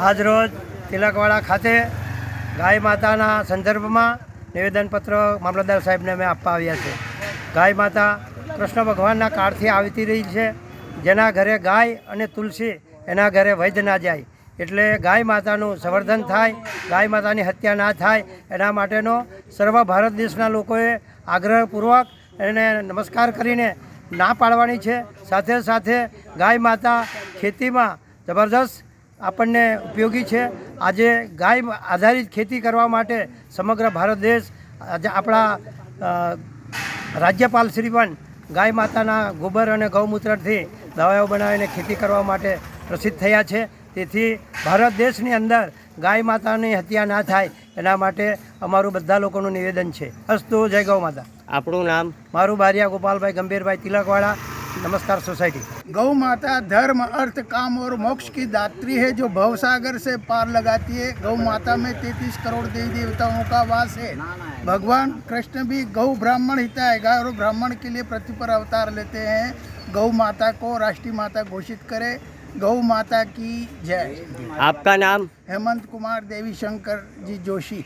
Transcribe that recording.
આજરોજ તિલકવાડા ખાતે ગાય માતાના સંદર્ભમાં નિવેદનપત્ર મામલતદાર સાહેબને અમે આપવા આવ્યા છે. ગાય માતા કૃષ્ણ ભગવાનના કાળથી આવતી રહી છે. જેના ઘરે ગાય અને તુલસી એના ઘરે વૈદ્ય ના જાય. એટલે ગાય માતાનું સંવર્ધન થાય, ગાય માતાની હત્યા ના થાય એના માટેનો સર્વ ભારત દેશના લોકોએ આગ્રહપૂર્વક એને નમસ્કાર કરીને ના પાડવાની છે. સાથે સાથે ગાય માતા ખેતીમાં જબરદસ્ત આપણને ઉપયોગી છે. આજે ગાય આધારિત ખેતી કરવા માટે સમગ્ર ભારત દેશ આજે આપણા રાજ્યપાલ શ્રી પણ ગાય માતાના ગોબર અને ગૌમૂત્રથી દવાઓ બનાવીને ખેતી કરવા માટે પ્રસિદ્ધ થયા છે. તેથી ભારત દેશની અંદર ગાય માતાની હત્યા ના થાય એના માટે અમારું બધા લોકોનું નિવેદન છે. અસ્તુ, જય ગૌ માતા. આપણું નામ? મારું બારિયા ગોપાલભાઈ ગંભीरભાઈ તિલકવાड़ा, नमस्कार सोसाइटी. गौ माता धर्म अर्थ काम और मोक्ष की दात्री है जो भवसागर से पार लगाती है. गौ माता में 33 करोड़ देवी देवताओं का वास है. भगवान कृष्ण भी गौ ब्राह्मण हिता है, गाय और ब्राह्मण के लिए पृथ्वी पर अवतार लेते हैं. गौ माता को राष्ट्रीय माता घोषित करे. गौ माता की जय. आपका नाम? हेमंत कुमार देवी शंकर जी जोशी.